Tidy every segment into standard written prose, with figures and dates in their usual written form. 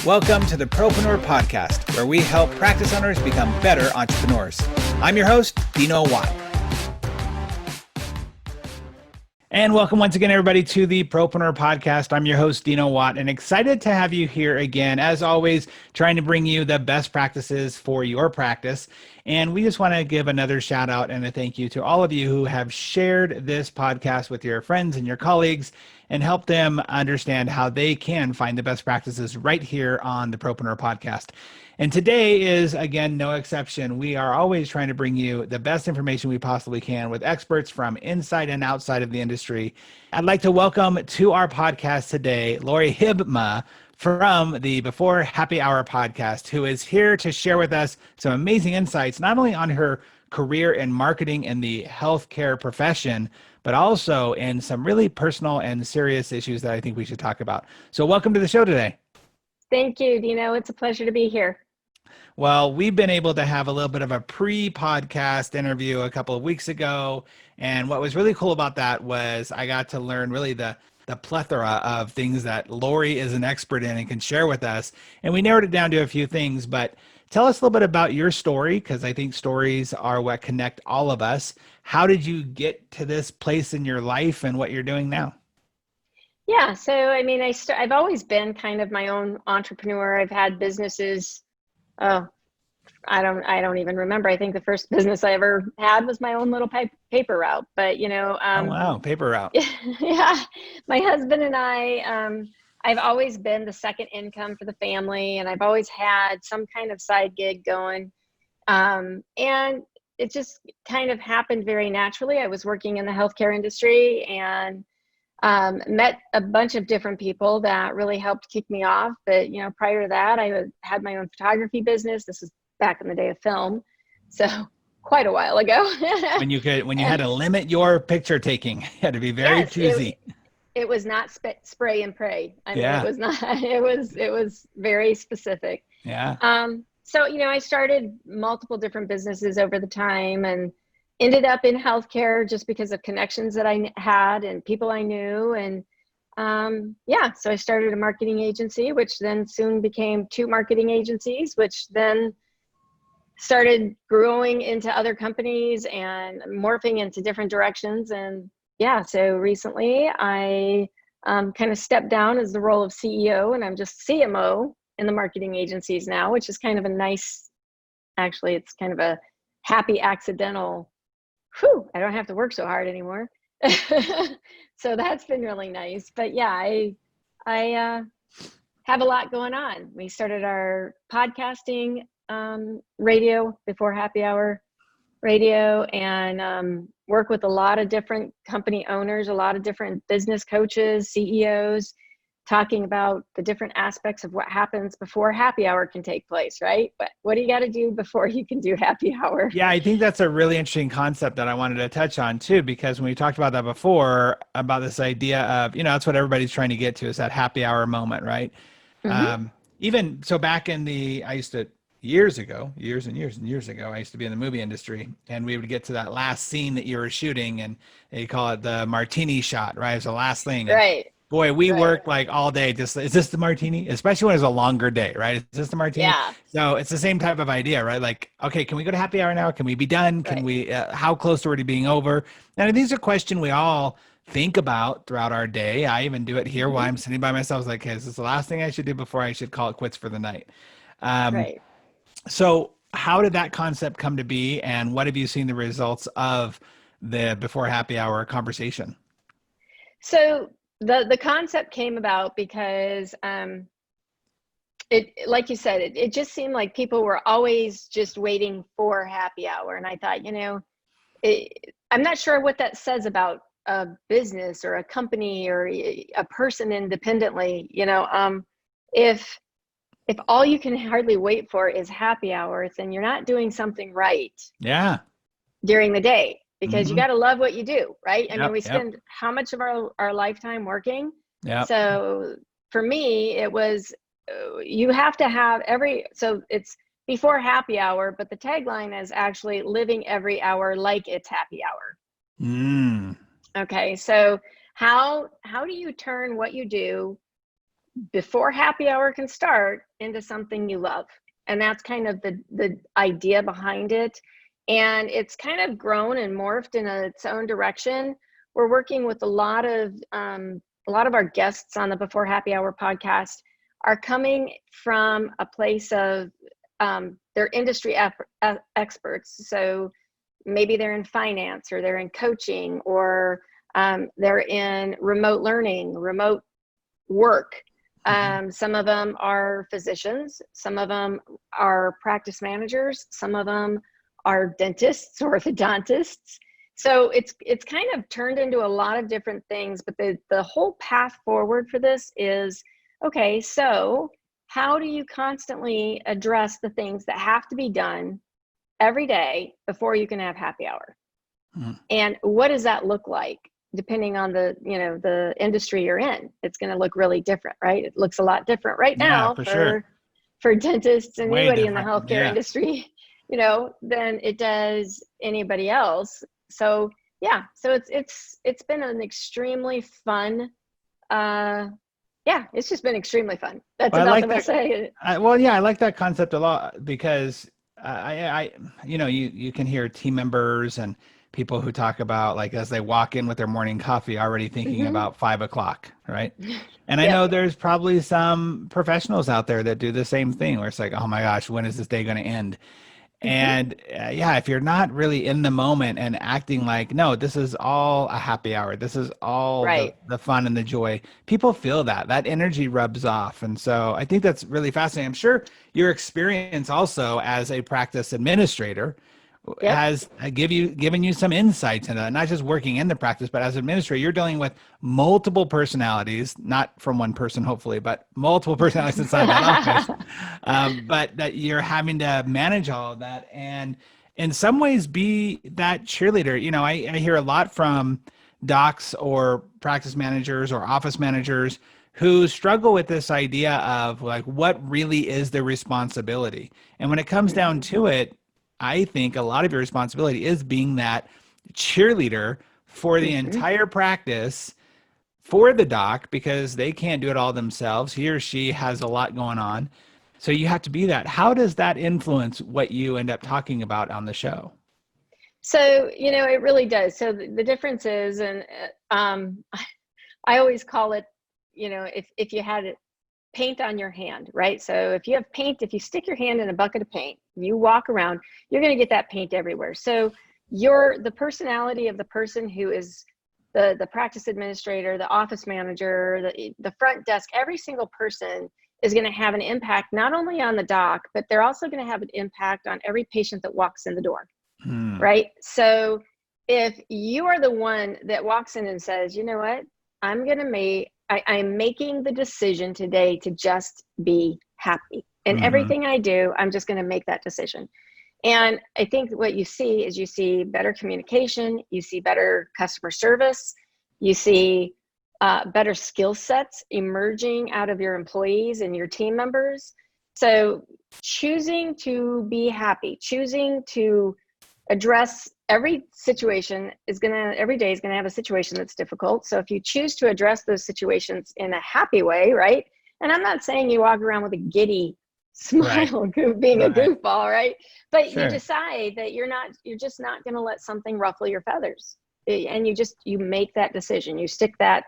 Welcome to the Propreneur Podcast, where we help practice owners become better entrepreneurs. I'm your host, Dino Watt. And welcome once again, everybody, to the Propreneur Podcast. I'm your host, Dino Watt, and excited to have you here again. As always, trying to bring you the best practices for your practice. And we just want to give another shout out and a thank you to all of you who have shared this podcast with your friends and your colleagues and help them understand how they can find the best practices right here on the Propreneur Podcast. And today is, again, no exception. We are always trying to bring you the best information we possibly can with experts from inside and outside of the industry. I'd like to welcome to our podcast today, Lori Hibma from the Before Happy Hour podcast, who is here to share with us some amazing insights, not only on her career in marketing in the healthcare profession, but also in some really personal and serious issues that I think we should talk about. So welcome to the show today. Thank you, Dino. It's a pleasure to be here. Well, we've been able to have a little bit of a pre-podcast interview a couple of weeks ago. And what was really cool about that was I got to learn really the plethora of things that Lori is an expert in and can share with us. And we narrowed it down to a few things, but tell us a little bit about your story, because I think stories are what connect all of us. How did you get to this place in your life and what you're doing now? Yeah, so I mean, I've always been kind of my own entrepreneur. I've had businesses. Oh, I don't even remember. I think the first business I ever had was my own little paper route. But oh wow, paper route. Yeah, my husband and I've always been the second income for the family, and I've always had some kind of side gig going. And it just kind of happened very naturally. I was working in the healthcare industry and met a bunch of different people that really helped kick me off. But, prior to that, I had my own photography business. This is back in the day of film. So quite a while ago. when you had to limit your picture taking, you had to be very choosy. It was not spray and pray. I mean, yeah. It was not, it was very specific. Yeah. So, I started multiple different businesses over the time and ended up in healthcare just because of connections that I had and people I knew. And so I started a marketing agency, which then soon became two marketing agencies, which then started growing into other companies and morphing into different directions. And so recently I kind of stepped down as the role of CEO, and I'm just CMO in the marketing agencies now, which is kind of a nice, actually, it's kind of a happy accidental, I don't have to work so hard anymore. So that's been really nice. But yeah, I have a lot going on. We started our podcasting radio, Before Happy Hour radio, and work with a lot of different company owners, a lot of different business coaches, CEOs, talking about the different aspects of what happens before happy hour can take place, right? But what do you got to do before you can do happy hour? Yeah, I think that's a really interesting concept that I wanted to touch on too, because when we talked about that before, about this idea of, that's what everybody's trying to get to, is that happy hour moment, right? Mm-hmm. Even so back in years and years ago, I used to be in the movie industry, and we would get to that last scene that you were shooting, and they call it the martini shot, right? It's the last thing. Right. Boy, we worked like all day. Just, is this the martini? Especially when it's a longer day, right? Is this the martini? Yeah. So it's the same type of idea, right? Like, okay, can we go to happy hour now? Can we be done? Can we, how close are we to being over? And these are questions we all think about throughout our day. I even do it here while I'm sitting by myself. It's like, okay, is this the last thing I should do before I should call it quits for the night? Right. So how did that concept come to be? And what have you seen the results of the Before Happy Hour conversation? So the concept came about because it, like you said, it just seemed like people were always just waiting for happy hour. And I thought, I'm not sure what that says about a business or a company or a person independently. If all you can hardly wait for is happy hour, then you're not doing something right. Yeah. During the day. Because you got to love what you do, right? I mean, we spend how much of our lifetime working? Yeah. So for me, it was, you have to have so it's before happy hour, but the tagline is actually living every hour like it's happy hour. Okay. So how do you turn what you do before happy hour can start into something you love. And that's kind of the idea behind it. And it's kind of grown and morphed in its own direction. We're working with a lot of our guests on the Before Happy Hour podcast are coming from a place of they're industry experts. So maybe they're in finance, or they're in coaching, or they're in remote learning, remote work. Some of them are physicians, some of them are practice managers, some of them are dentists, orthodontists. So it's kind of turned into a lot of different things, but the whole path forward for this is, okay, so how do you constantly address the things that have to be done every day before you can have happy hour? And what does that look like? Depending on the industry you're in, it's going to look really different, right? It looks a lot different right now for dentists and anybody in the healthcare industry, than it does anybody else. So yeah, so it's been an extremely fun. It's just been extremely fun. That's about the way to say it. I like that concept a lot, because you can hear team members and people who talk about, like, as they walk in with their morning coffee, already thinking about 5 o'clock, right? And I know there's probably some professionals out there that do the same thing, where it's like, oh my gosh, when is this day going to end? And if you're not really in the moment and acting like, no, this is all a happy hour, this is all the fun and the joy, people feel that energy rubs off. And so I think that's really fascinating. I'm sure your experience also as a practice administrator has given you some insights into that, not just working in the practice, but as an administrator, you're dealing with multiple personalities, not from one person, hopefully, but multiple personalities inside that office. But that you're having to manage all of that, and in some ways be that cheerleader. I hear a lot from docs or practice managers or office managers who struggle with this idea of, like, what really is their responsibility. And when it comes down to it, I think a lot of your responsibility is being that cheerleader for the entire practice, for the doc, because they can't do it all themselves. He or she has a lot going on. So you have to be that. How does that influence what you end up talking about on the show? So, it really does. So the difference is, and I always call it, if you had paint on your hand, right? So if you have paint, if you stick your hand in a bucket of paint, you walk around, you're going to get that paint everywhere. So the personality of the person who is the practice administrator, the office manager, the front desk, every single person is going to have an impact, not only on the doc, but they're also going to have an impact on every patient that walks in the door, right? So if you are the one that walks in and says, you know what, I'm making the decision today to just be happy. And everything I do, I'm just going to make that decision. And I think what you see better communication, you see better customer service, you see better skill sets emerging out of your employees and your team members. So choosing to be happy, choosing to address every situation every day is going to have a situation that's difficult. So if you choose to address those situations in a happy way, right? And I'm not saying you walk around with a giddy smile, being a goofball, right? But you decide that you're just not going to let something ruffle your feathers. And you make that decision. You stick that,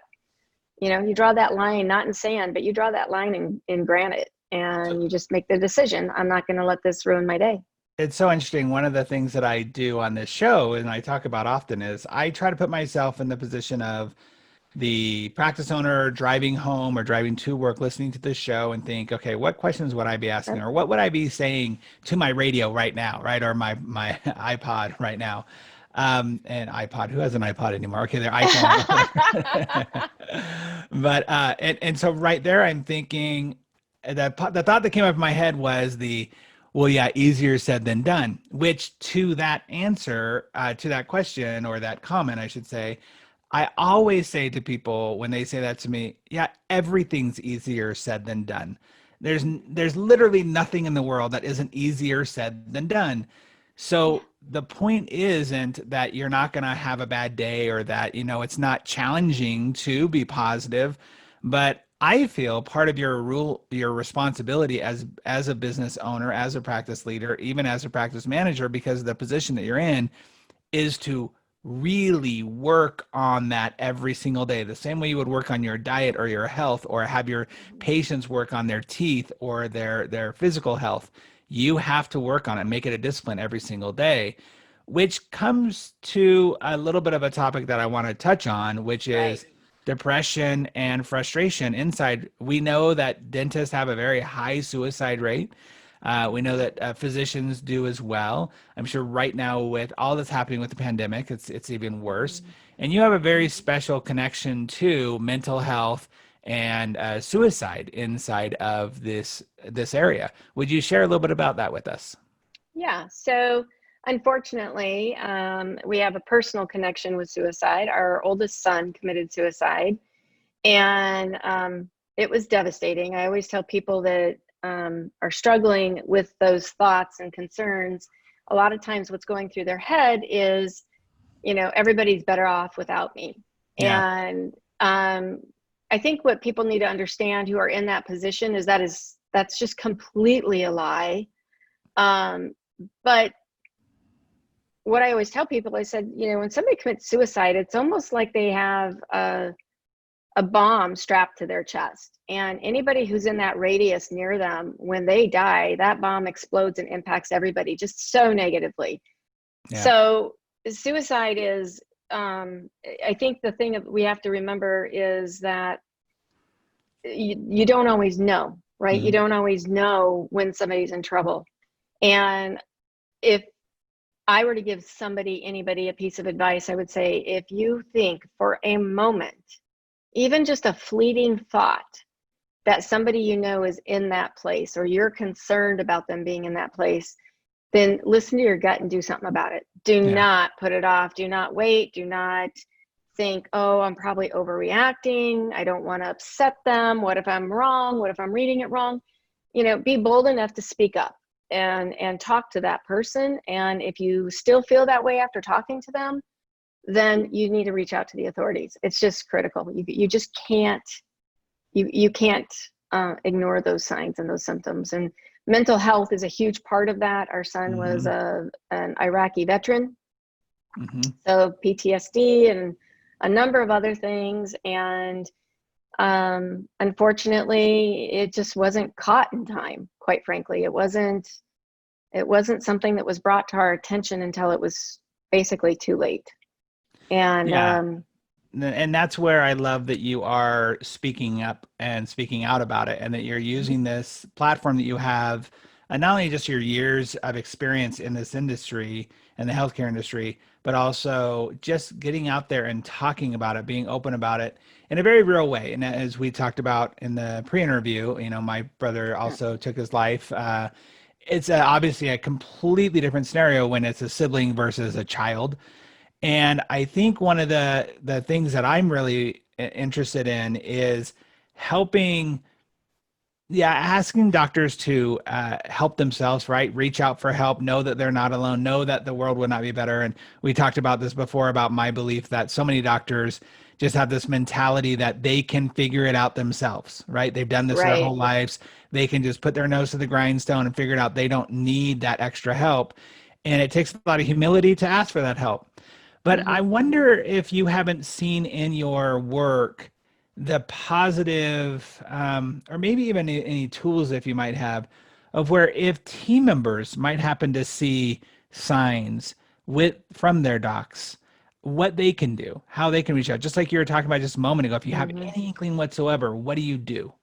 you draw that line, not in sand, but you draw that line in granite, and you just make the decision. I'm not going to let this ruin my day. It's so interesting. One of the things that I do on this show, and I talk about often, is I try to put myself in the position of the practice owner driving home or driving to work, listening to this show, and think, okay, what questions would I be asking, or what would I be saying to my radio right now, right? Or my iPod right now. And iPod, who has an iPod anymore? Okay, their iPhone. But, and so right there, I'm thinking the thought that came up in my head was well, yeah, easier said than done, which to that answer, to that question, or that comment, I should say, I always say to people when they say that to me, yeah, everything's easier said than done. There's literally nothing in the world that isn't easier said than done. So the point isn't that you're not going to have a bad day, or that, it's not challenging to be positive, but I feel part of your responsibility as a business owner, as a practice leader, even as a practice manager, because of the position that you're in, is to really work on that every single day, the same way you would work on your diet or your health, or have your Mhm. patients work on their teeth or their physical health. You have to work on it, make it a discipline every single day, which comes to a little bit of a topic that I want to touch on, which Right. is depression and frustration inside. We know that dentists have a very high suicide rate. We know Mhm. that physicians do as well. I'm sure right now with all that's happening with the pandemic, it's even worse. Mhm. And you have a very Mhm. special connection to mental health and suicide inside of this area. Would you share a little bit about that with us? Yeah. So unfortunately, we have a personal connection with suicide. Our oldest son committed suicide, and it was devastating. I always tell people that are struggling with those thoughts and concerns. A lot of times, what's going through their head is, everybody's better off without me. Yeah. And I think what people need to understand who are in that position is that's just completely a lie. Um, but what I always tell people, I said, when somebody commits suicide, it's almost like they have a bomb strapped to their chest. And anybody who's in that radius near them, when they die, that bomb explodes and impacts everybody just so negatively. Yeah. So suicide is, I think the thing that we have to remember is that you don't always know, right? You Mhm. don't always know when somebody's in trouble. And if I were to give anybody a piece of advice, I would say, if you think for a moment, even just a fleeting thought, that somebody is in that place, or you're concerned about them being in that place, then listen to your gut and do something about it. Do Yeah. not put it off. Do not wait. Do not think, oh, I'm probably overreacting. I don't want to upset them. What if I'm wrong? What if I'm reading it wrong? Be bold enough to speak up and talk to that person. And if you still feel that way after talking to them, then you need to reach out to the authorities. It's just critical. You just can't you can't ignore those signs and those symptoms. And mental health is a huge part of that. Our son was Hmm. an Iraqi veteran, Hmm. so PTSD and a number of other things. And unfortunately, it just wasn't caught in time. Quite frankly, it wasn't something that was brought to our attention until it was basically too late. And Yeah. And that's where I love that you are speaking up and speaking out about it, and that you're mhm, using this platform that you have, and not only just your years of experience in this industry and the healthcare industry, but also just getting out there and talking about it, being open about it in a very real way. And as we talked about in the pre-interview, my brother yeah, also took his life. It's obviously a completely different scenario when it's a sibling versus a child. And I think one of the things that I'm really interested in is helping, yeah, asking doctors to help themselves, right? Reach out for help, know that they're not alone, know that the world would not be better. And we talked about this before about my belief that so many doctors just have this mentality that they can figure it out themselves, right? They've done this their whole right. lives. They can just put their nose to the grindstone and figure it out. They don't need that extra help. And it takes a lot of humility to ask for that help. But I hmm wonder if you haven't seen in your work the positive, or maybe even any tools if you might have, of where if team members might happen to see signs from their docs, what they can do, how they can reach out. Just like you were talking about just a moment ago, if you have hmm any inkling whatsoever, what do you do?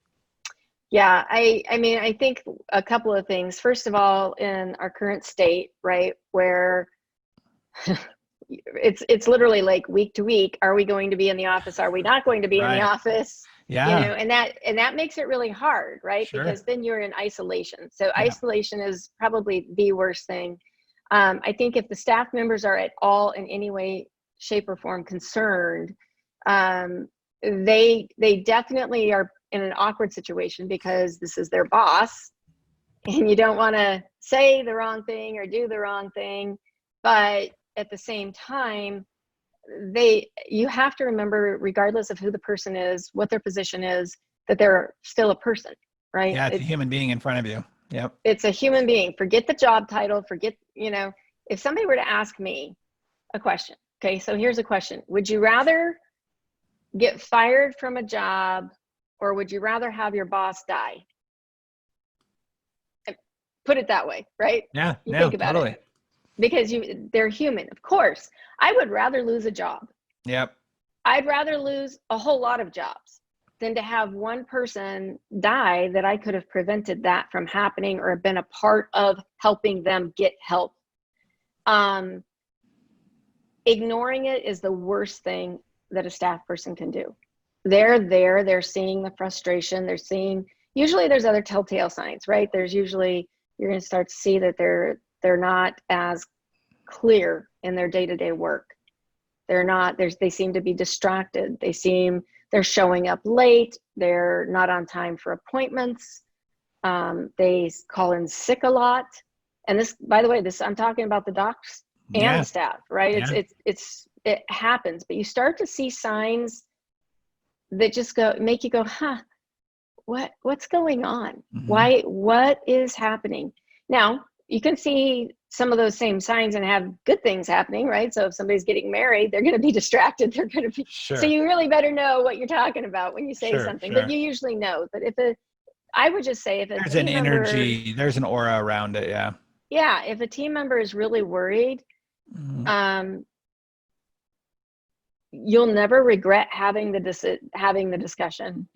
Yeah, I mean, I think a couple of things. First of all, in our current state, right, where it's literally like week to week, are we going to be in the office? Are we not going to be in the Right. office? Yeah. And that makes it really hard, right? Sure. Because then you're in isolation. So Yeah. isolation is probably the worst thing. I think if the staff members are at all in any way, shape, or form concerned, they definitely are in an awkward situation because this is their boss, and you don't want to say the wrong thing or do the wrong thing. But at the same time, you have to remember, regardless of who the person is, what their position is, that they're still a person, right? Yeah, it's a human being in front of you. Yep. It's a human being. Forget the job title, forget, if somebody were to ask me a question, okay, so here's a question. Would you rather get fired from a job, or would you rather have your boss die? Put it that way, right? Yeah, You no, think about totally. it, because they're human. Of course, I would rather lose a job. Yep. I'd rather lose a whole lot of jobs than to have one person die that I could have prevented that from happening or been a part of helping them get help. Ignoring it is the worst thing that a staff person can do. They're there, they're seeing the frustration, usually there's other telltale signs, right? There's usually, you're going to start to see that they're not as clear in their day-to-day work. They seem to be distracted. They're showing up late. They're not on time for appointments. They call in sick a lot. And this, by the way, I'm talking about the docs and the staff, right? Yeah. It happens, but you start to see signs that just make you go, huh, what's going on? Mm-hmm. What is happening? Now, you can see some of those same signs and have good things happening, right? So if somebody's getting married, they're going to be distracted. They're going to be, so you really better know what you're talking about when you say something, but you usually know. But I would just say if there's an energy, there's an aura around it. Yeah. Yeah. If a team member is really worried, you'll never regret having the discussion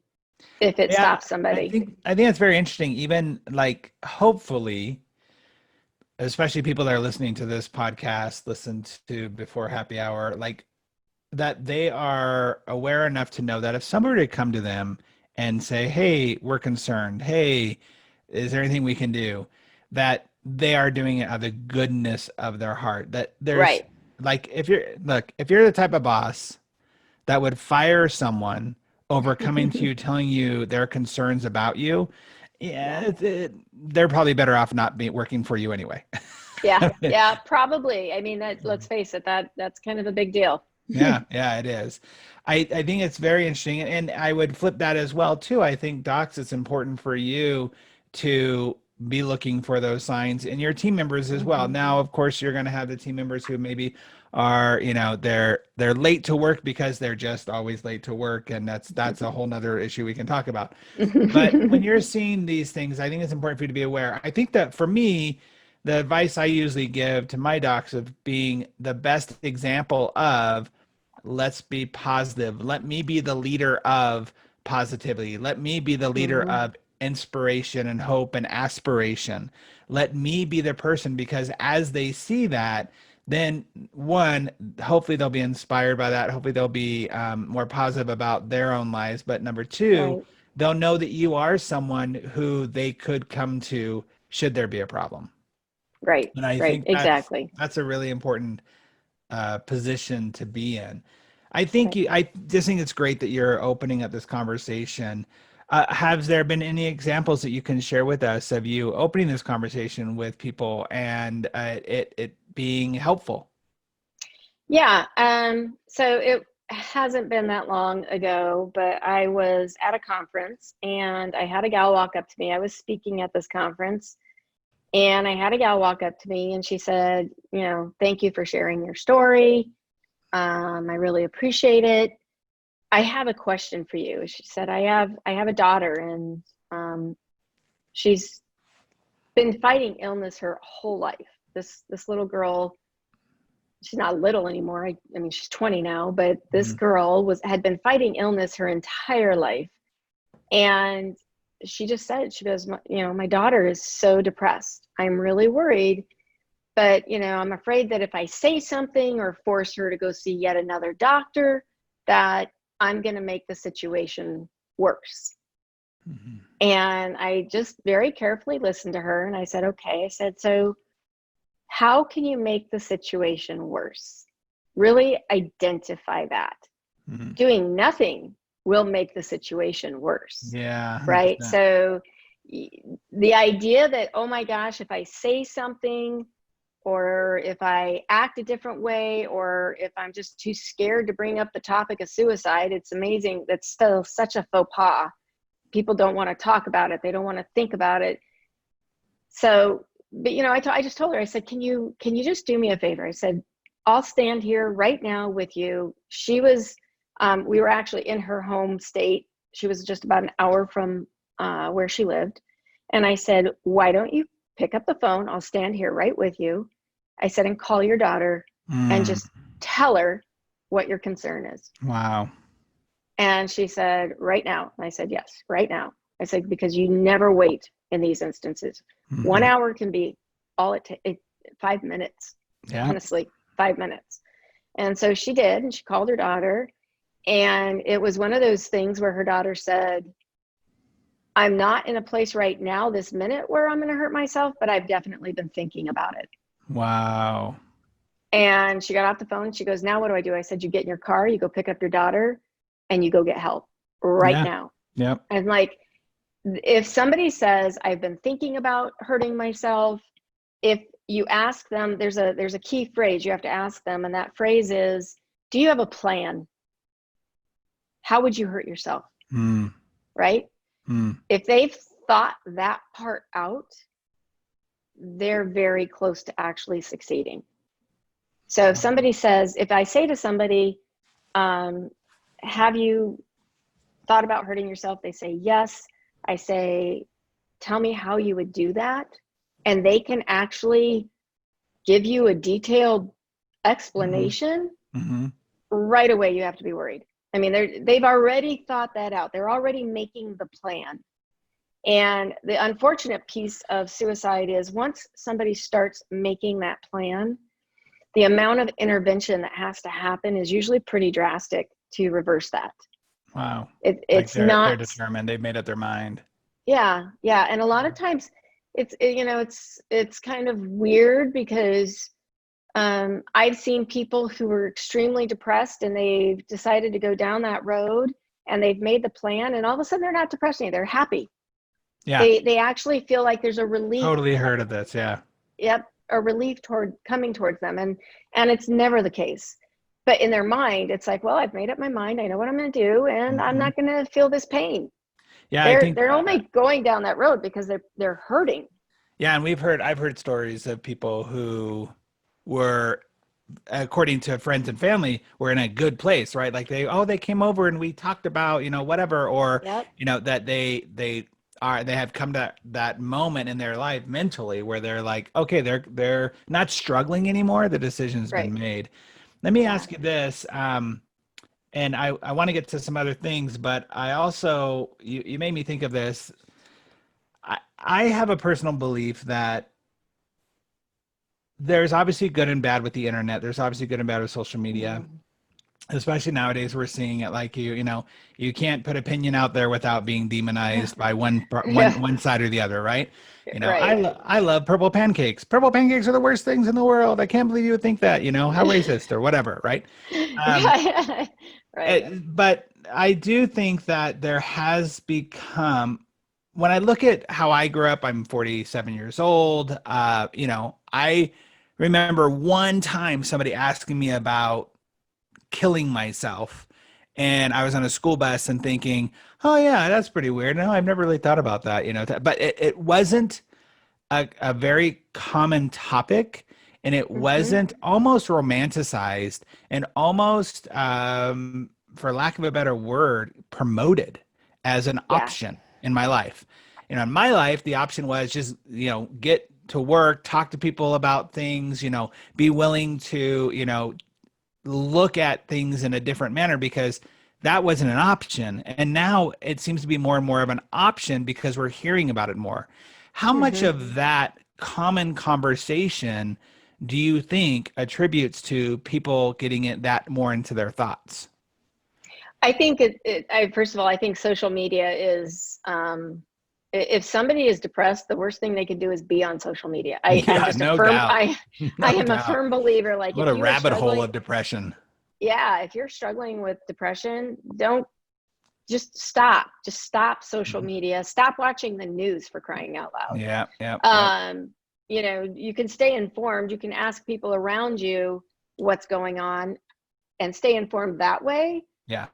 if it stops somebody. I think it's very interesting. Even like, hopefully, especially people that are listening to this podcast, listen to Before Happy Hour, like that they are aware enough to know that if somebody were to come to them and say, hey, we're concerned, hey, is there anything we can do, that they are doing it out of the goodness of their heart. That there's like, if you're the type of boss that would fire someone over coming to you, telling you their concerns about you, they're probably better off not working for you anyway. Yeah, probably. I mean, let's face it, that's kind of a big deal. Yeah, it is. I think it's very interesting. And I would flip that as well too. I think, docs, it's important for you to be looking for those signs in your team members as well. Now, of course, you're going to have the team members who maybe are, they're late to work because they're just always late to work. And that's a whole nother issue we can talk about. But when you're seeing these things, I think it's important for you to be aware. I think that for me, the advice I usually give to my docs of being the best example of, let's be positive. Let me be the leader of positivity. Let me be the leader of inspiration and hope and aspiration. Let me be the person, because as they see that, then one, hopefully they'll be inspired by that. Hopefully they'll be more positive about their own lives. But number two, they'll know that you are someone who they could come to should there be a problem. Right. And I think that's a really important position to be in. I just think it's great that you're opening up this conversation. Has there been any examples that you can share with us of you opening this conversation with people and it being helpful? Yeah. So it hasn't been that long ago, but I was at a conference and I had a gal walk up to me. I was speaking at this conference and I had a gal walk up to me and she said, thank you for sharing your story. I really appreciate it. I have a question for you. She said, I have a daughter and she's been fighting illness her whole life. This little girl, she's not little anymore. I mean, she's 20 now, but this girl had been fighting illness her entire life. And she just said, she goes, my daughter is so depressed. I'm really worried, but I'm afraid that if I say something or force her to go see yet another doctor, that I'm going to make the situation worse. And I just very carefully listened to her and I said, okay. I said, so how can you make the situation worse? Really identify that. Doing nothing will make the situation worse. Yeah. 100%. Right. So the idea that, oh my gosh, if I say something or if I act a different way, or if I'm just too scared to bring up the topic of suicide, it's amazing. That's still such a faux pas people don't want to talk about it. They don't want to think about it. So, but I just told her, I said, can you just do me a favor? I said, I'll stand here right now with you. She was, we were actually in her home state. She was just about an hour from where she lived. And I said, why don't you pick up the phone? I'll stand here right with you. I said, and call your daughter and just tell her what your concern is. Wow. And she said, right now. And I said, yes, right now. I said, because you never wait in these instances. 1 hour can be all it takes, 5 minutes, honestly, 5 minutes. And so she did, and she called her daughter. And it was one of those things where her daughter said, I'm not in a place right now, this minute, where I'm going to hurt myself, but I've definitely been thinking about it. Wow. And she got off the phone. She goes, now what do I do? I said, you get in your car, you go pick up your daughter, and you go get help right now. Yep. And like, if somebody says, I've been thinking about hurting myself, if you ask them, there's a key phrase you have to ask them. And that phrase is, do you have a plan? How would you hurt yourself? Right? If they've thought that part out, they're very close to actually succeeding. So if somebody says, if I say to somebody, have you thought about hurting yourself? They say, yes. I say, tell me how you would do that. And they can actually give you a detailed explanation. Right away, you have to be worried. I mean, they've already thought that out. They're already making the plan. And the unfortunate piece of suicide is once somebody starts making that plan, the amount of intervention that has to happen is usually pretty drastic to reverse that. Wow. It's they're not determined. They've made up their mind. Yeah. And a lot of times it's kind of weird because I've seen people who were extremely depressed and they've decided to go down that road and they've made the plan and all of a sudden they're not depressed anymore. They're happy. Yeah. They actually feel like there's a relief. Totally heard of this. Yeah. Yep. A relief coming towards them. And it's never the case. But in their mind, it's like, well, I've made up my mind. I know what I'm going to do, and I'm not going to feel this pain. Yeah, they're only going down that road because they're hurting. Yeah, and I've heard stories of people who were, according to friends and family, were in a good place, right? Like they came over and we talked about, whatever, or that they have come to that moment in their life mentally where they're like, okay, they're not struggling anymore. The decision's been made. Let me ask you this, and I want to get to some other things, but I also, you made me think of this. I have a personal belief that there's obviously good and bad with the internet. There's obviously good and bad with social media. Especially nowadays, we're seeing it like you can't put opinion out there without being demonized by one side or the other, right? I love purple pancakes. Purple pancakes are the worst things in the world. I can't believe you would think that, how racist or whatever, right? But I do think that there has become, when I look at how I grew up, I'm 47 years old. I remember one time somebody asking me about killing myself, and I was on a school bus and thinking, oh yeah, that's pretty weird. No, I've never really thought about that, but it wasn't a very common topic, and it wasn't almost romanticized and almost, for lack of a better word, promoted as an option in my life. In my life, the option was just, get to work, talk to people about things, be willing to, look at things in a different manner, because that wasn't an option. And now it seems to be more and more of an option because we're hearing about it more. How much of that common conversation do you think attributes to people getting it that more into their thoughts? I think first of all, I think social media is, if somebody is depressed, the worst thing they can do is be on social media. I am a firm believer. Like, what a rabbit hole of depression. Yeah. If you're struggling with depression, just stop social media. Stop watching the news, for crying out loud. Yeah. You can stay informed. You can ask people around you what's going on and stay informed that way. Yeah.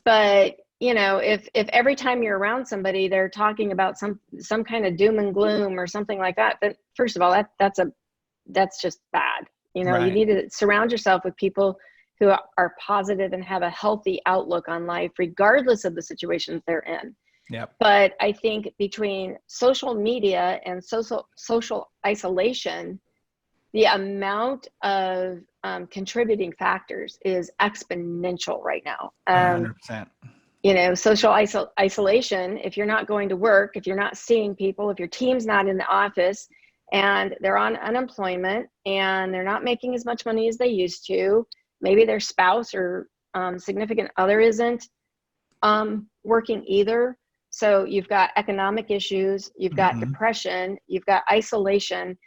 But if every time you're around somebody, they're talking about some kind of doom and gloom or something like that, then first of all, that's just bad. You Right. need to surround yourself with people who are positive and have a healthy outlook on life, regardless of the situations they're in. Yep. But I think between social media and social isolation, the amount of contributing factors is exponential right now. 100%. Social isolation, if you're not going to work, if you're not seeing people, if your team's not in the office and they're on unemployment and they're not making as much money as they used to, maybe their spouse or significant other isn't working either. So you've got economic issues, you've got depression, you've got isolation.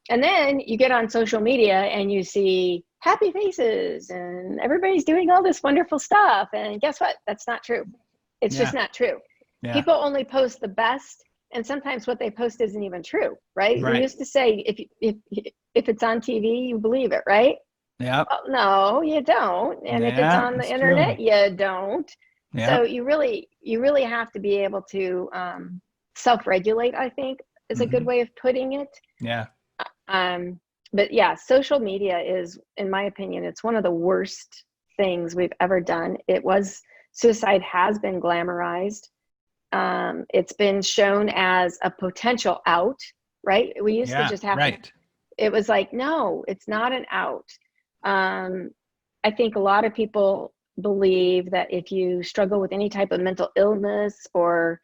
And then you get on social media and you see happy faces and everybody's doing all this wonderful stuff. And guess what? That's not true. It's just not true. Yeah. People only post the best, and sometimes what they post isn't even true, right? We used to say, if it's on TV, you believe it, right? Yep. Well, no, you don't. And if it's on the internet, true. you don't. Yep. So you really have to be able to self-regulate, I think, is a good way of putting it. Yeah. But yeah, social media is, in my opinion, it's one of the worst things we've ever done. Suicide has been glamorized. It's been shown as a potential out, right? We used to just have to, it was like, no, it's not an out. I think a lot of people believe that if you struggle with any type of mental illness or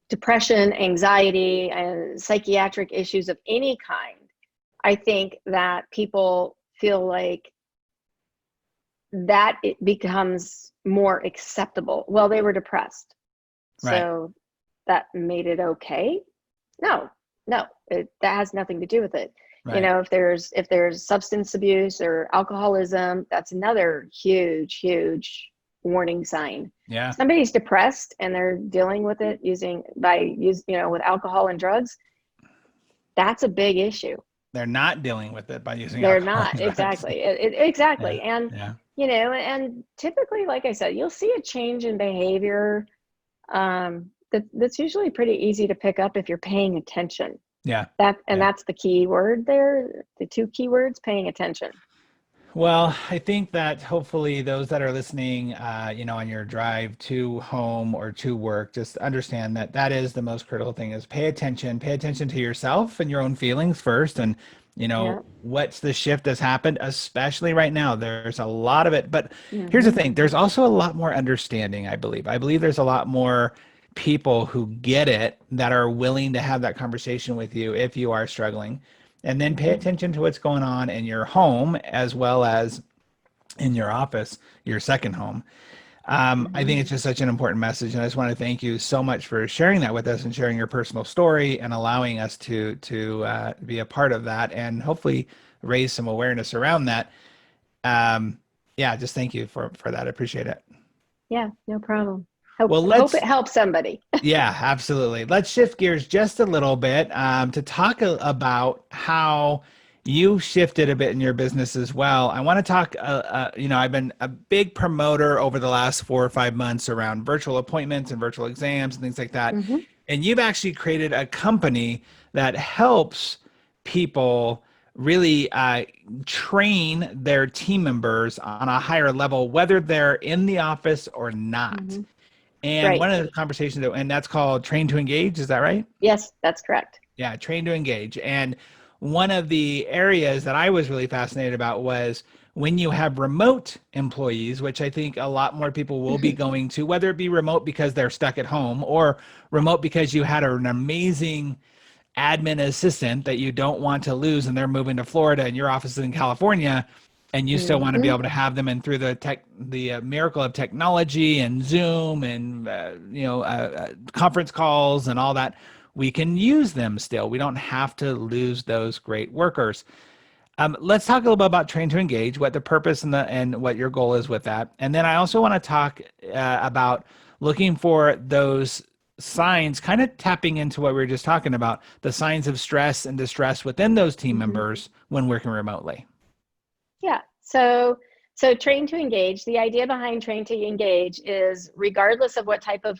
depression, anxiety, and psychiatric issues of any kind, I think that people feel like that it becomes more acceptable. Well, they were depressed, so that made it okay. No, that has nothing to do with it. Right. If there's substance abuse or alcoholism, that's another huge warning sign. Yeah. Somebody's depressed and they're dealing with it with alcohol and drugs. That's a big issue. They're not dealing with it by using They're alcohol not. and drugs. Exactly. Exactly. Yeah. And, and typically, like I said, you'll see a change in behavior. That's usually pretty easy to pick up if you're paying attention. Yeah. That's the key word there. The two key words, paying attention. Well, I think that hopefully those that are listening, on your drive to home or to work, just understand that is the most critical thing, is pay attention to yourself and your own feelings first. And, what's the shift that's happened, especially right now, there's a lot of it, but here's the thing. There's also a lot more understanding. I believe there's a lot more people who get it, that are willing to have that conversation with you if you are struggling. And then pay attention to what's going on in your home as well as in your office, your second home. I think it's just such an important message. And I just want to thank you so much for sharing that with us and sharing your personal story and allowing us to be a part of that and hopefully raise some awareness around that. Just thank you for that. I appreciate it. Yeah, no problem. Hope it helps somebody. Yeah, absolutely. Let's shift gears just a little bit to talk about how you shifted a bit in your business as well. I want to talk, I've been a big promoter over the last 4 or 5 months around virtual appointments and virtual exams and things like that. And you've actually created a company that helps people really train their team members on a higher level, whether they're in the office or not. And one of the conversations, and that's called Train to Engage. Is that right? Yes, that's correct. Yeah, Train to Engage. And one of the areas that I was really fascinated about was when you have remote employees, which I think a lot more people will be going to, whether it be remote because they're stuck at home or remote because you had an amazing admin assistant that you don't want to lose and they're moving to Florida and your office is in California. And you still want to be able to have them, and through the miracle of technology and Zoom and conference calls and all that, we can use them still. We don't have to lose those great workers. Let's talk a little bit about Train to Engage, what the purpose and what your goal is with that. And then I also want to talk about looking for those signs, kind of tapping into what we were just talking about, the signs of stress and distress within those team members when working remotely. Yeah. So So train to engage, the idea behind train to engage is regardless of what type of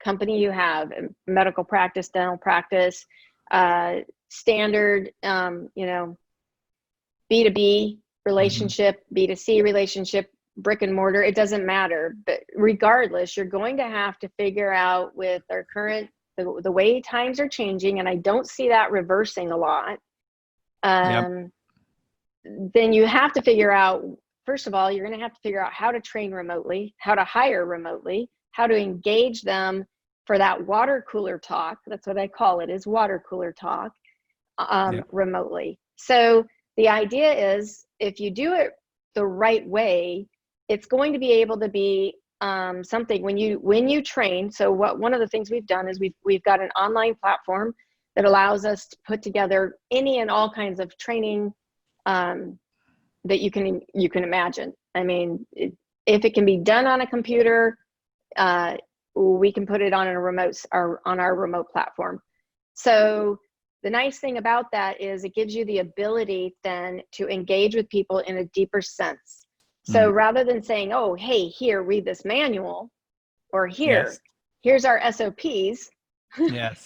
company you have, medical practice, dental practice, standard, B2B relationship, B2C relationship, brick and mortar, it doesn't matter. But regardless, you're going to have to figure out with our current, the way times are changing, and I don't see that reversing a lot. Then you have to figure out, first of all, you're going to have to figure out how to train remotely, how to hire remotely, how to engage them for that water cooler talk. That's what I call it, is water cooler talk, remotely. So the idea is, if you do it the right way, it's going to be able to be something when you train. So one of the things we've done is we've got an online platform that allows us to put together any and all kinds of training that you can imagine. I mean, if it can be done on a computer, we can put it on our remote platform. So the nice thing about that is it gives you the ability then to engage with people in a deeper sense. So rather than saying, oh, hey, here, read this manual, or here's our SOPs,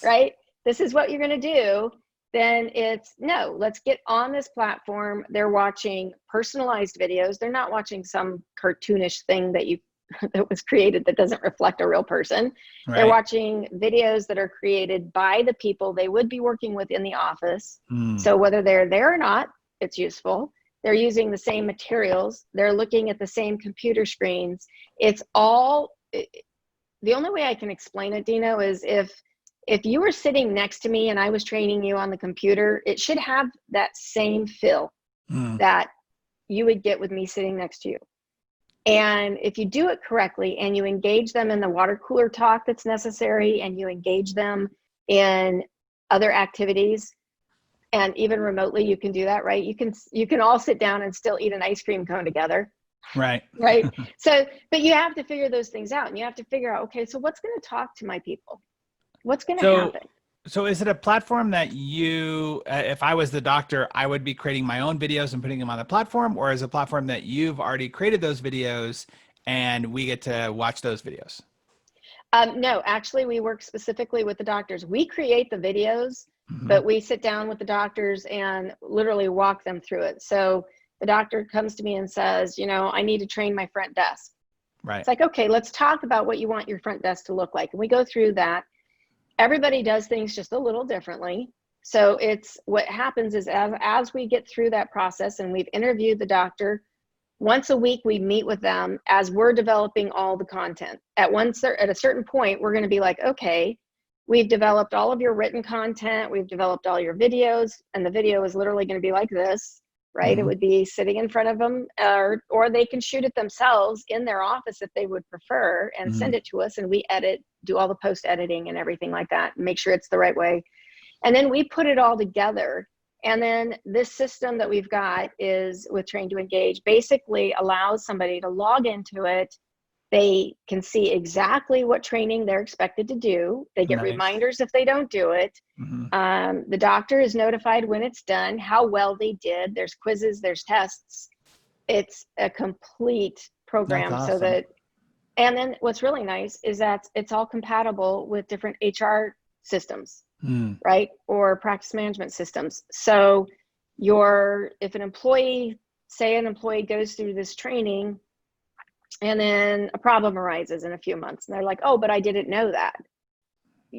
right? This is what you're going to do. Then it's, no, let's get on this platform. They're watching personalized videos. They're not watching some cartoonish thing that was created that doesn't reflect a real person. Right. They're watching videos that are created by the people they would be working with in the office. So whether they're there or not, it's useful. They're using the same materials. They're looking at the same computer screens. It's all, the only way I can explain it, Dino, is if you were sitting next to me and I was training you on the computer, it should have that same feel that you would get with me sitting next to you. And if you do it correctly and you engage them in the water cooler talk that's necessary, and you engage them in other activities, and even remotely you can do that, right? You can all sit down and still eat an ice cream cone together. Right. Right. So, but you have to figure those things out, and you have to figure out, okay, so what's going to talk to my people? What's going to happen? So is it a platform that you, if I was the doctor, I would be creating my own videos and putting them on the platform, or is it a platform that you've already created those videos and we get to watch those videos? No, actually we work specifically with the doctors. We create the videos, but we sit down with the doctors and literally walk them through it. So the doctor comes to me and says, I need to train my front desk. Right. It's like, okay, let's talk about what you want your front desk to look like. And we go through that. Everybody does things just a little differently. So what happens is as we get through that process and we've interviewed the doctor, once a week we meet with them as we're developing all the content. At a certain point, we're going to be like, okay, we've developed all of your written content, we've developed all your videos, and the video is literally going to be like this, right? It would be sitting in front of them, or they can shoot it themselves in their office if they would prefer, and send it to us, and we edit, do all the post editing and everything like that, and make sure it's the right way. And then we put it all together. And then this system that we've got is with Train to Engage, basically allows somebody to log into it. They can see exactly what training they're expected to do. They get reminders if they don't do it. The doctor is notified when it's done, how well they did. There's quizzes, there's tests. It's a complete program. That's awesome. And then what's really nice is that it's all compatible with different HR systems, right? Or practice management systems. So if an employee goes through this training and then a problem arises in a few months and they're like, oh, but I didn't know that.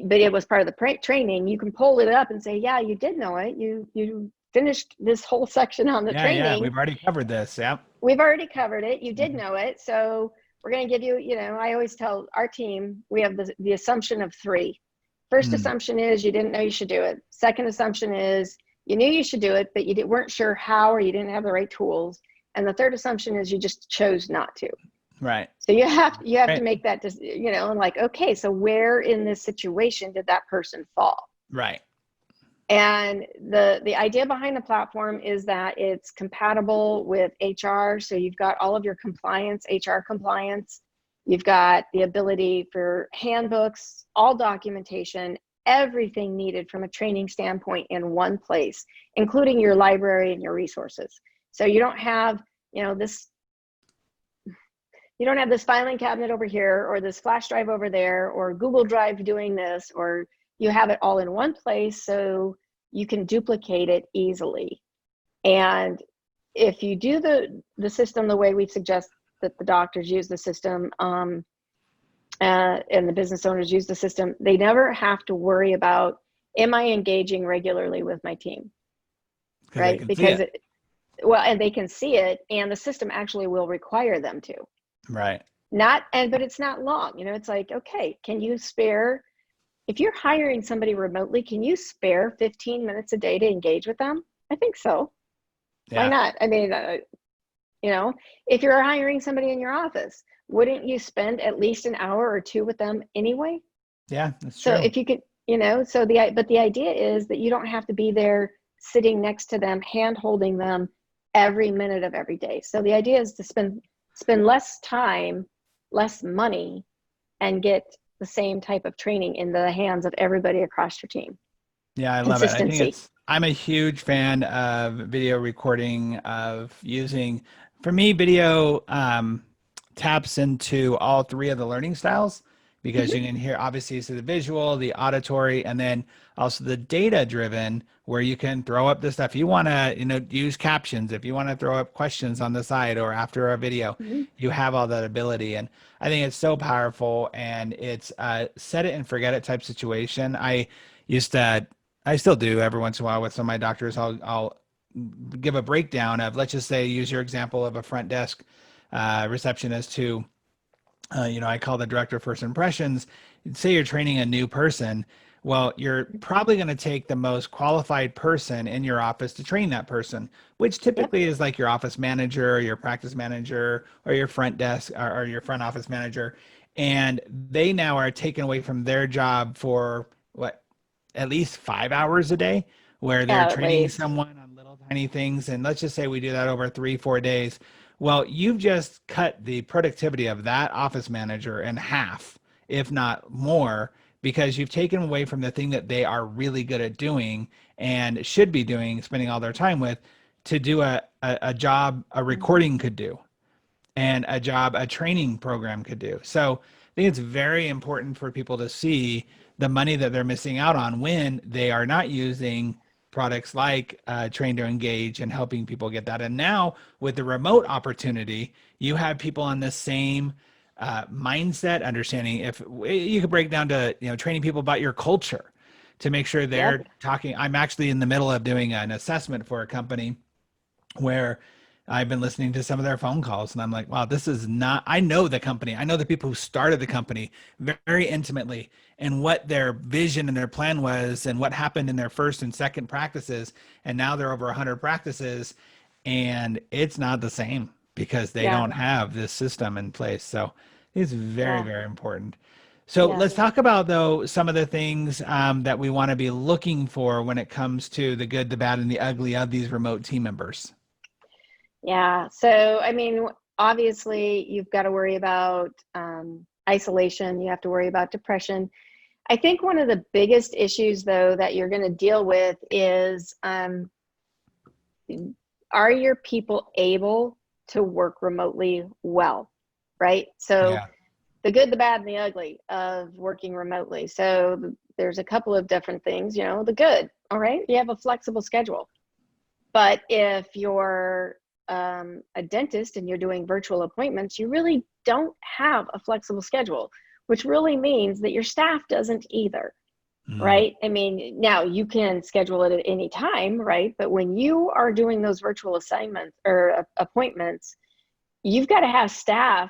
But it was part of the training. You can pull it up and say, yeah, you did know it. You finished this whole section on the training. Yeah, we've already covered this. Yeah. We've already covered it. You did know it. So we're going to give you, I always tell our team, we have the assumption of 3. First assumption is you didn't know you should do it. Second assumption is you knew you should do it, but you weren't sure how, or you didn't have the right tools. And the third assumption is you just chose not to. Right. So you have to make that, and like, okay, so where in this situation did that person fall? Right. And the idea behind the platform is that it's compatible with HR. So you've got all of your compliance, HR compliance. You've got the ability for handbooks, all documentation, everything needed from a training standpoint in one place, including your library and your resources. So you don't have, this you don't have this filing cabinet over here or this flash drive over there or Google Drive doing this, or you have it all in one place so you can duplicate it easily. And if you do the system the way we suggest that the doctors use the system, and the business owners use the system, they never have to worry about, am I engaging regularly with my team? Right? Because and they can see it, and the system actually will require them to. Right. But it's not long. It's like, okay, can you spare, if you're hiring somebody remotely, can you spare 15 minutes a day to engage with them? I think so. Yeah. Why not? I mean, if you're hiring somebody in your office, wouldn't you spend at least an hour or two with them anyway? Yeah, that's true. So if you could, but the idea is that you don't have to be there sitting next to them, hand holding them every minute of every day. So the idea is to spend less time, less money, and get the same type of training in the hands of everybody across your team. Yeah, I love it. I think I'm a huge fan of video recording, of using, for me, video taps into all three of the learning styles, because you can hear, obviously, so the visual, the auditory, and then also the data driven, where you can throw up the stuff you want to, use captions. If you want to throw up questions on the side or after a video, you have all that ability. And I think it's so powerful, and it's set it and forget it type situation. I still do every once in a while with some of my doctors. I'll give a breakdown of, let's just say, use your example of a front desk receptionist who, I call the director of first impressions. Say you're training a new person. Well, you're probably going to take the most qualified person in your office to train that person, which typically is like your office manager, or your practice manager, or your front desk, or your front office manager. And they now are taken away from their job for at least 5 hours a day, where they're training someone on little tiny things. And let's just say we do that over 3-4 days. Well, you've just cut the productivity of that office manager in half, if not more, because you've taken away from the thing that they are really good at doing and should be doing, spending all their time with, to do a job a recording could do, and a job a training program could do. So I think it's very important for people to see the money that they're missing out on when they are not using products like Train to Engage and helping people get that. And now with the remote opportunity, you have people on the same mindset, understanding. If you could break down to, training people about your culture to make sure they're talking. I'm actually in the middle of doing an assessment for a company where I've been listening to some of their phone calls, and I'm like, wow, this is not, I know the company. I know the people who started the company very intimately, and what their vision and their plan was, and what happened in their first and second practices. And now they're over 100 practices, and it's not the same because they don't have this system in place. So it's very, very important. So let's talk about, though, some of the things that we want to be looking for when it comes to the good, the bad, and the ugly of these remote team members. Yeah. So, I mean, obviously, you've got to worry about isolation. You have to worry about depression. I think one of the biggest issues, though, that you're going to deal with is, are your people able to work remotely well, right? So the good, the bad, and the ugly of working remotely. So there's a couple of different things, the good, all right? You have a flexible schedule. But if you're a dentist and you're doing virtual appointments, you really don't have a flexible schedule, which really means that your staff doesn't either, right? I mean, now you can schedule it at any time, right? But when you are doing those virtual assignments or appointments, you've got to have staff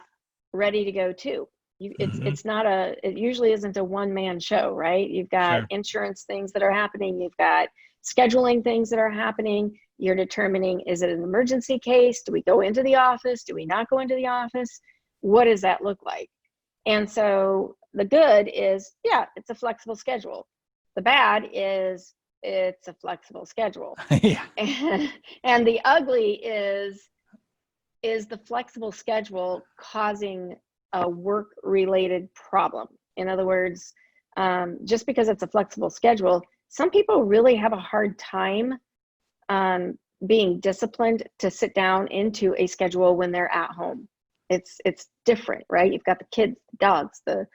ready to go too. It usually isn't a one-man show, right? You've got insurance things that are happening. You've got scheduling things that are happening. You're determining, is it an emergency case? Do we go into the office? Do we not go into the office? What does that look like? And so the good is, it's a flexible schedule. The bad is it's a flexible schedule. And the ugly is the flexible schedule causing a work-related problem. In other words, just because it's a flexible schedule, some people really have a hard time being disciplined to sit down into a schedule when they're at home. It's different, right? You've got the kids, the dogs, the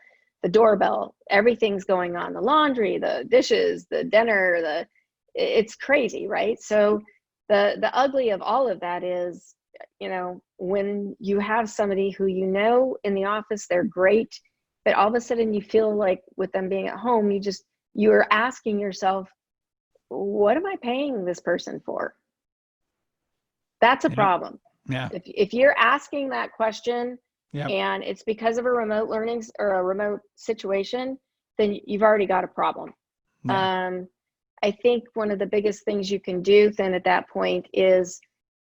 doorbell, everything's going on, the laundry, the dishes, the dinner, it's crazy, right? So the ugly of all of that is, when you have somebody who in the office, they're great, but all of a sudden you feel like with them being at home, you're asking yourself, what am I paying this person for? That's a Yep. problem. Yeah. If you're asking that question, Yep. and it's because of a remote learning or a remote situation, then you've already got a problem. Yeah. I think one of the biggest things you can do then at that point is,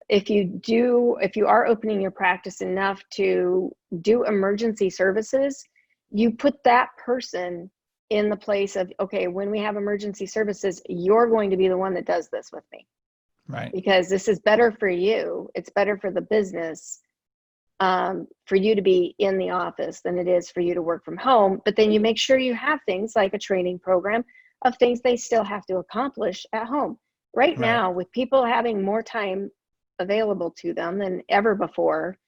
if you are opening your practice enough to do emergency services, you put that person in the place of, okay, when we have emergency services, you're going to be the one that does this with me. Right. Because this is better for you. It's better for the business, for you to be in the office than it is for you to work from home. But then you make sure you have things like a training program of things they still have to accomplish at home. Right now, with people having more time available to them than ever before,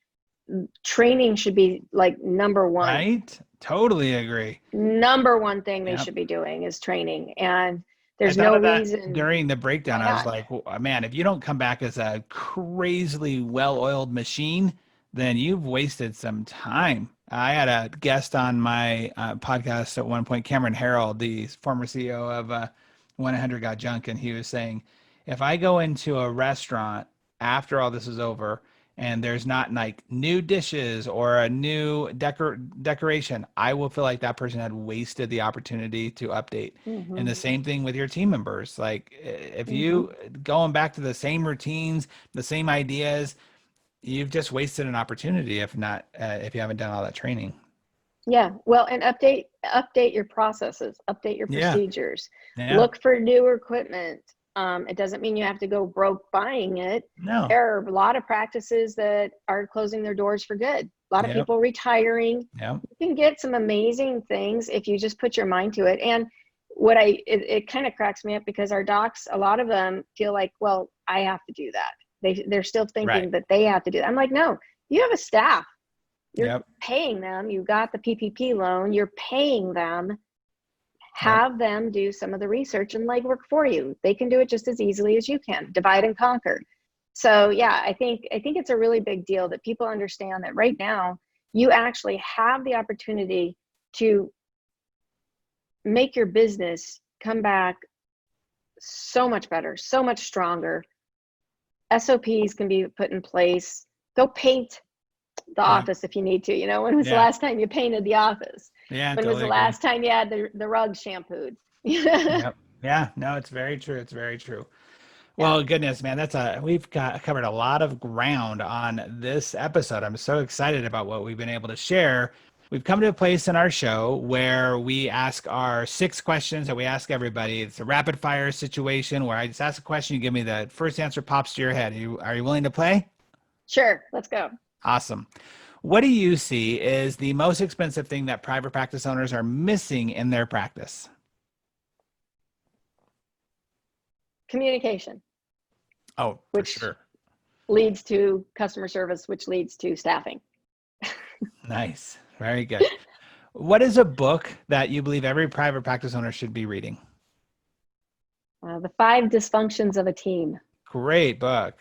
training should be like number one. Right. Totally agree. Number one thing they Yep. should be doing is training. And there's I thought no of that reason during the breakdown. why I was not. like, well, man, if you don't come back as a crazily well-oiled machine, then you've wasted some time. I had a guest on my podcast at one point, Cameron Harold, the former CEO of 100 Got Junk, and he was saying, if I go into a restaurant after all this is over and there's not like new dishes or a new decoration, I will feel like that person had wasted the opportunity to update. And the same thing with your team members. Like if you going back to the same routines, the same ideas, you've just wasted an opportunity if not, if you haven't done all that training. Yeah, well, and update your processes, update your Yeah. procedures, Yeah. look for new equipment. It doesn't mean you have to go broke buying it. No. There are a lot of practices that are closing their doors for good. A lot of Yep. people retiring. Yep. You can get some amazing things if you just put your mind to it. And it kind of cracks me up because our docs, a lot of them feel like, well, I have to do that. They're still thinking Right. that they have to do that. I'm like, no, you have a staff. You're Yep. paying them. You got the PPP loan. You're paying them. Yep. Have them do some of the research and legwork for you. They can do it just as easily as you can. Divide and conquer. So yeah, I think it's a really big deal that people understand that right now you actually have the opportunity to make your business come back so much better, so much stronger. SOPs can be put in place. Go paint the Yep. office if you need to. When was the Yeah. last time you painted the office? Yeah. When was Totally the agree. last time you had the rug shampooed? Yep. Yeah. No, it's very true. It's very true. Yeah, Well, goodness, man, we've covered a lot of ground on this episode. I'm so excited about what we've been able to share. We've come to a place in our show where we ask our 6 questions that we ask everybody. It's a rapid fire situation where I just ask a question, you give me the first answer pops to your head. Are you willing to play? sure. Let's go. Awesome. What do you see is the most expensive thing that private practice owners are missing in their practice? Communication, Oh, for which sure. leads to customer service, which leads to staffing. Nice. Very good. What is a book that you believe every private practice owner should be reading? The 5 dysfunctions of a team. Great book.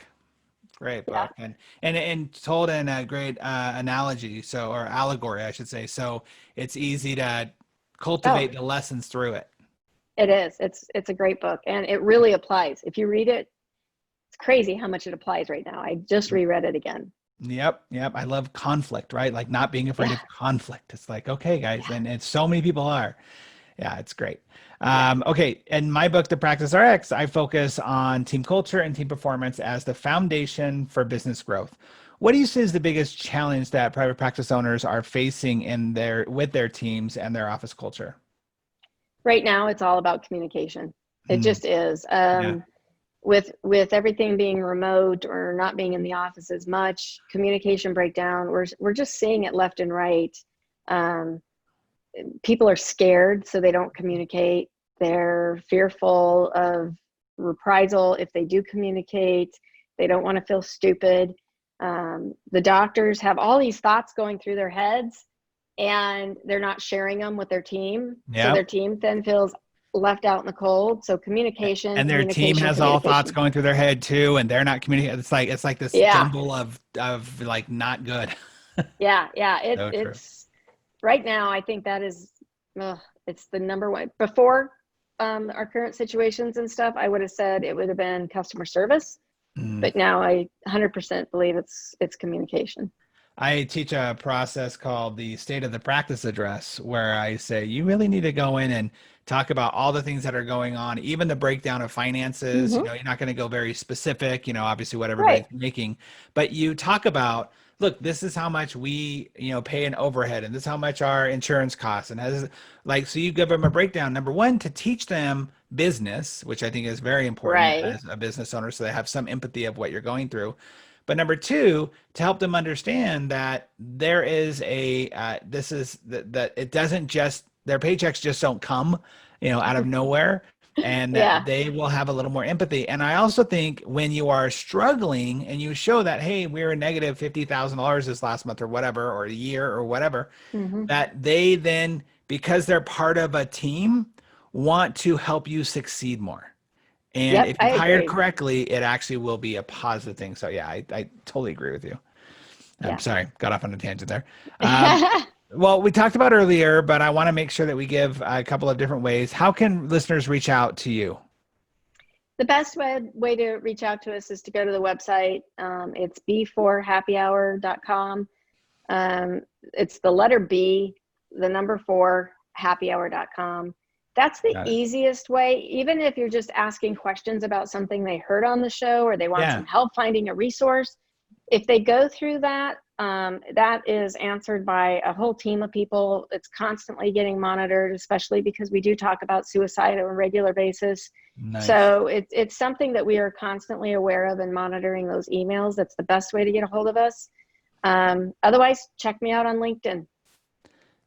Great Yeah. book. And told in a great analogy, or allegory, I should say. So it's easy to cultivate the lessons through it. It is. It's a great book, and it really applies. If you read it, it's crazy how much it applies right now. I just reread it again. Yep. I love conflict, right? Like not being afraid of conflict. It's like, okay, guys, and so many people are. Yeah, it's great. Okay, in my book, The Practice RX, I focus on team culture and team performance as the foundation for business growth. What do you see as the biggest challenge that private practice owners are facing with their teams and their office culture? Right now, it's all about communication. It Mm, just is. yeah. With everything being remote or not being in the office as much, communication breakdown. We're just seeing it left and right. People are scared, so they don't communicate. They're fearful of reprisal if they do communicate. They don't want to feel stupid. The doctors have all these thoughts going through their heads, and they're not sharing them with their team. So their Yep. team then feels left out in the cold. So communication, And their team communication, has all thoughts communication. going through their head too, and they're not communicating. It's like this Yeah. jumble of like not good. Yeah. Yeah. So true. It's right now. I think that is, it's the number one. Before our current situations and stuff, I would have said it would have been customer service, Mm. but now I 100% believe it's communication. I teach a process called the state of the practice address, where I say you really need to go in and talk about all the things that are going on, even the breakdown of finances. Hmm. You're not going to go very specific, obviously what everybody's Right. making, but you talk about, look, this is how much we, pay in overhead, and this is how much our insurance costs. And as like, so you give them a breakdown, number one, to teach them business, which I think is very important Right. as a business owner, so they have some empathy of what you're going through. But number two, to help them understand that there is this is that it doesn't just, their paychecks just don't come, out of nowhere, and that Yeah. they will have a little more empathy. And I also think when you are struggling and you show that, hey, we're a negative $50,000 this last month or whatever, or a year or whatever, Hmm. that they then, because they're part of a team, want to help you succeed more. And Yep. if I you've hired agree. correctly, it actually will be a positive thing. So yeah, I totally agree with you. I'm Yeah. sorry, got off on a tangent there. Well, we talked about earlier, but I want to make sure that we give a couple of different ways. How can listeners reach out to you? The best way to reach out to us is to go to the website. It's b4happyhour.com. It's the letter B, the number 4, happyhour.com. That's the Got it. easiest way. Even if you're just asking questions about something they heard on the show, or they want Yeah, some help finding a resource, if they go through that, that is answered by a whole team of people. It's constantly getting monitored, especially because we do talk about suicide on a regular basis. nice. So it's something that we are constantly aware of and monitoring those emails. That's the best way to get a hold of us. Otherwise, check me out on LinkedIn.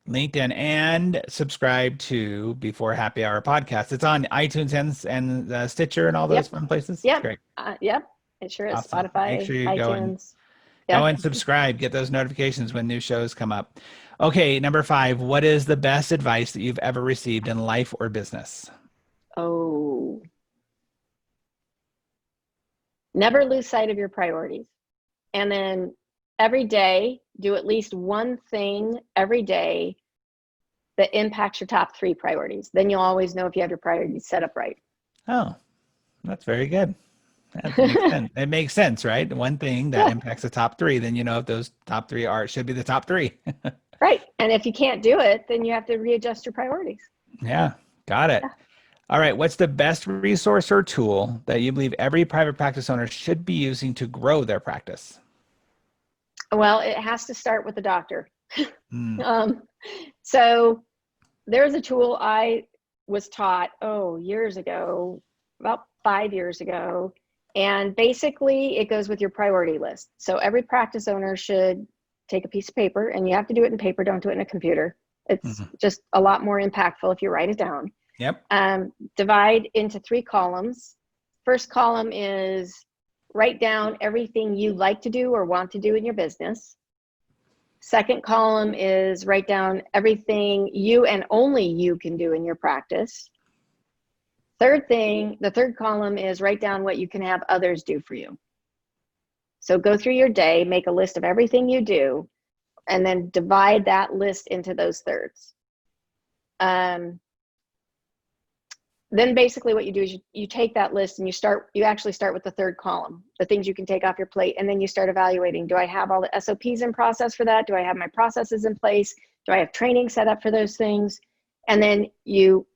LinkedIn, and subscribe to Before Happy Hour podcast. It's on iTunes and Stitcher and all those Yep. fun places. It's Yep. great. Yep. It sure is. Awesome. Make Spotify, sure you iTunes. go Yeah. and subscribe, get those notifications when new shows come up. Okay, number 5, what is the best advice that you've ever received in life or business? Oh, never lose sight of your priorities. And then every day, do at least one thing every day that impacts your top 3 priorities. Then you'll always know if you have your priorities set up right. Oh, that's very good. That makes sense. It makes sense, right? One thing that Yeah. impacts the top 3, then if those top 3 should be the top 3. Right. And if you can't do it, then you have to readjust your priorities. Yeah, got it. Yeah. All right. What's the best resource or tool that you believe every private practice owner should be using to grow their practice? Well, it has to start with the doctor. Mm, So there's a tool I was taught, years ago, about 5 years ago. And basically it goes with your priority list. So every practice owner should take a piece of paper, and you have to do it in paper. Don't do it in a computer. It's mhm. just a lot more impactful if you write it down. Yep. Divide into 3 columns. First column is write down everything you like to do or want to do in your business. Second column is write down everything you and only you can do in your practice. The third column is write down what you can have others do for you. So go through your day, make a list of everything you do, and then divide that list into those thirds. Then basically what you do is you take that list and you actually start with the third column, the things you can take off your plate. And then you start evaluating, do I have all the SOPs in process for that? Do I have my processes in place? Do I have training set up for those things? And then you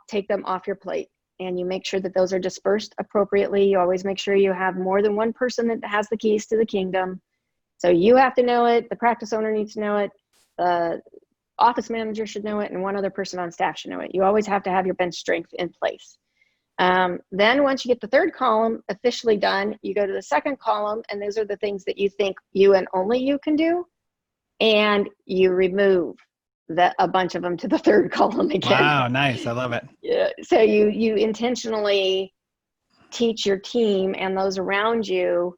take them off your plate, and you make sure that those are dispersed appropriately. You always make sure you have more than one person that has the keys to the kingdom. So you have to know it. The practice owner needs to know it. The office manager should know it, and one other person on staff should know it. You always have to have your bench strength in place. Then once you get the third column officially done, you go to the second column, and those are the things that you think you and only you can do, and you remove a bunch of them to the third column again. Wow, nice. I love it. Yeah. So you intentionally teach your team and those around you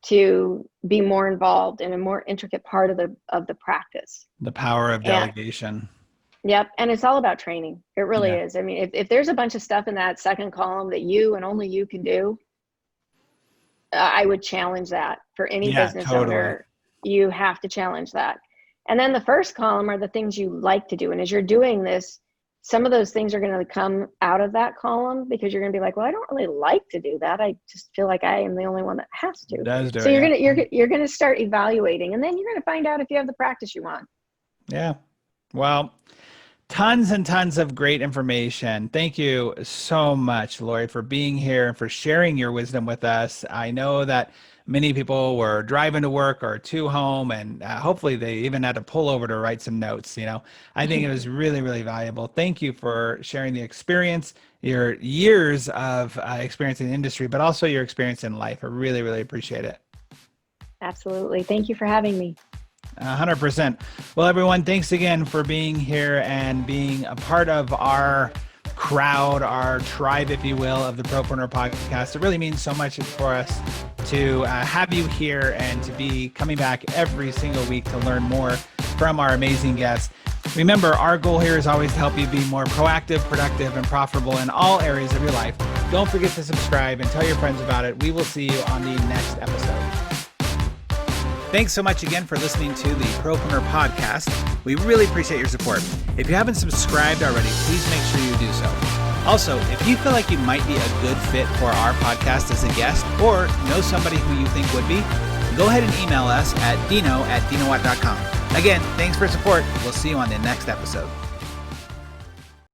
to be more involved in a more intricate part of the practice. The power of delegation. Yep. And it's all about training. It really Yeah. is. I mean, if there's a bunch of stuff in that second column that you and only you can do, I would challenge that for any business owner. You have to challenge that. And then the first column are the things you like to do. And as you're doing this, some of those things are going to come out of that column, because you're going to be like, well, I don't really like to do that. I just feel like I am the only one that has to. So you're going to start evaluating, and then you're going to find out if you have the practice you want. Yeah. Well, tons and tons of great information. Thank you so much, Lori, for being here and for sharing your wisdom with us. I know that many people were driving to work or to home, and hopefully they even had to pull over to write some notes. I think it was really, really valuable. Thank you for sharing the experience, your years of experience in the industry, but also your experience in life. I really, really appreciate it. Absolutely. Thank you for having me. 100%. Well, everyone, thanks again for being here and being a part of our crowd, our tribe, if you will, of the Propreneur Podcast. It really means so much for us to have you here and to be coming back every single week to learn more from our amazing guests. Remember, our goal here is always to help you be more proactive, productive, and profitable in all areas of your life. Don't forget to subscribe and tell your friends about it. We will see you on the next episode. Thanks so much again for listening to the Propreneur Podcast. We really appreciate your support. If you haven't subscribed already, please make sure you do so. Also, if you feel like you might be a good fit for our podcast as a guest, or know somebody who you think would be, go ahead and email us at dino@dinowatt.com. Again, thanks for support. We'll see you on the next episode.